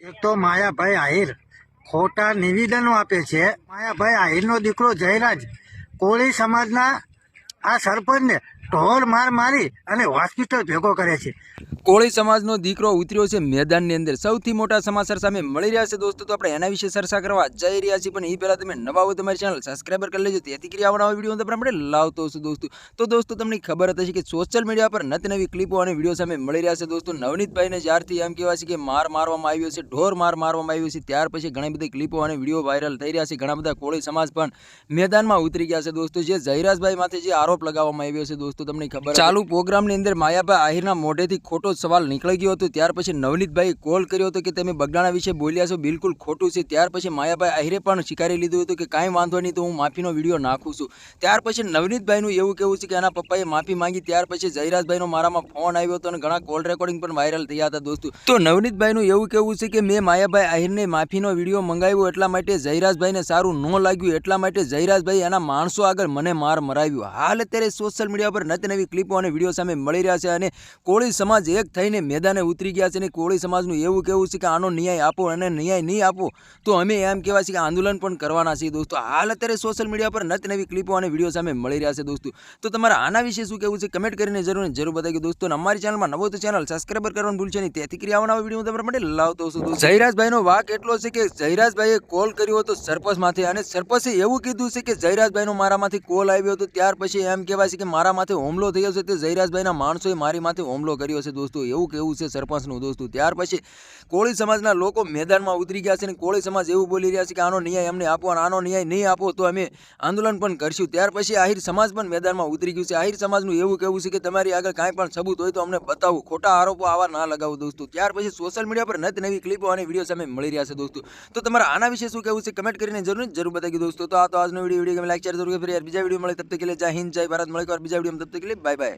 એક તો માયાભાઈ આહિર ખોટા નિવેદનો આપે છે. માયાભાઈ આહિરનો દીકરો જયરાજ કોળી સમાજના આ સરપંચને ઢોર માર મારી અને હોસ્પિટલ ભેગો કરે છે. કોળી સમાજનો દીકરો ઉતર્યો છે મેદાનની અંદર. સૌથી મોટા સમાચાર સામે મળી રહ્યા છે દોસ્તો, તો આપણે એના વિશે ચર્ચા કરવા જઈ રહ્યા છીએ. પણ એ પહેલાં તમે નવા હોય તમારી ચેનલ સબસ્ક્રાઈબર કરી લેજો, તેથી કરી આવવાના વિડીયો આપણે લાવતો હશું દોસ્તો. તો દોસ્તો તમને ખબર હતી કે સોશિયલ મીડિયા પર નવી નવી ક્લિપો અને વિડીયો સામે મળી રહ્યા છે દોસ્તો. નવનીતભાઈને જ્યારથી એમ કહેવાય છે કે માર મારવામાં આવ્યો છે, ઢોર માર મારવામાં આવ્યો છે, ત્યાર પછી ઘણી બધી ક્લિપો અને વિડીયો વાયરલ થઈ રહ્યા છે. ઘણા બધા કોળી સમાજ પણ મેદાનમાં ઉતરી ગયા છે દોસ્તો. જે જયરાજભાઈ માથે જે આરોપ લગાવવામાં આવ્યો છે દોસ્તો, તમને ખબર ચાલુ પ્રોગ્રામની અંદર માયાભાઈ આહિરના મોઢેથી ખોટો સવાલ નીકળી ગયો હતો. ત્યાર પછી નવનીતભાઈ કોલ કર્યો હતો કે તમે બગડાણા વિશે બોલ્યા છો, બિલકુલ ખોટું છે. ત્યાર પછી માયાભાઈ આહિરે પણ સ્વીકારી લીધું હતું કે કાંઈ વાંધો નહીં, તો હું માફીનો વિડીયો નાખું છું. ત્યાર પછી નવનીતભાઈનું એવું કહેવું છે કે એના પપ્પાએ માફી માંગી. ત્યાર પછી જયરાજભાઈનો મારામાં ફોન આવ્યો હતો અને ઘણા કોલ રેકોર્ડિંગ પણ વાયરલ થયા હતા દોસ્તો. તો નવનીતભાઈનું એવું કહેવું છે કે મેં માયાભાઈ આહિરને માફીનો વિડીયો મંગાવ્યો એટલા માટે જયરાજભાઈને સારું ન લાગ્યું, એટલા માટે જયરાજભાઈ એના માણસો આગળ મને માર મરાવ્યો. હાલ અત્યારે સોશિયલ મીડિયા પર નવી ક્લિપો અને વિડીયો સામે મળી રહ્યા છે અને કોળી સમાજ એક થઈને મેદાને ઉતરી ગયા છે. અને કોળી સમાજનું એવું કહેવું છે કે આનો ન્યાય આપો, અને ન્યાય નહીં આપો તો અમે એમ કહેવાય છે કે આંદોલન પણ કરવાના છીએ દોસ્તો. હાલ અત્યારે સોશિયલ મીડિયા પર નવી ક્લિપો અને વિડીયો સામે મળી રહ્યા છે દોસ્તો. તો તમારા આના વિશે શું કહેવું છે કમેન્ટ કરીને જરૂર બતાવી દોસ્તો. અને અમારી ચેનલમાં નવો તો ચેનલ સબસ્ક્રાઈબર કરવાનું ભૂલશો નહીં, તેથી કરી આવવાના વિડીયો તમારા માટે લાવતો છું દોસ્તો. જયરાજભાઈનો વાક એટલો છે કે જયરાજભાઈએ કોલ કર્યો હતો સરપંચ માથે, અને સરપંચે એવું કીધું છે કે જયરાજભાઈનો મારામાંથી કોલ આવ્યો હતો. ત્યાર પછી એમ કહેવાય છે કે મારા માથે હુમલો થયો છે, તે જયરાજભાઈના માણસોએ મારી માથે હુમલો કર્યો છે દોસ્તો. એવું કેવું છે સરપંચનું દોસ્તો. ત્યાર પછી કોળી સમાજના લોકો મેદાનમાં ઉતરી ગયા છે અને કોળી સમાજ એવું બોલી રહ્યા છે કે આનો ન્યાય અમને આપો, અને આનો ન્યાય નહીં આપો તો અમે આંદોલન પણ કરશું. ત્યાર પછી આહિર સમાજ પણ મેદાનમાં ઉતરી ગયું છે. આહિર સમાજનું એવું કહેવું છે કે તમારી આગળ કાંઈ પણ સબૂત હોય તો અમને બતાવો, ખોટા આરોપો આવા ના લગાવો દોસ્તો. ત્યાર પછી સોશિયલ મીડિયા પર નવી ક્લિપો અને વિડીયો સામે મળી રહ્યા છે દોસ્તો. તો તમારા આના વિશે શું કહેવું છે કમેન્ટ કરીને જરૂર બતાવી દોસ્તો. તો આ તો આજનો વિડીયો લાઈક શેર જરૂર કરી. બીજા વિડીયો મળે તબ તક કે લીએ જય હિન્દ જય ભારત. મળે બીજા વિડીયો તબ તક કે લીએ બાય બાય.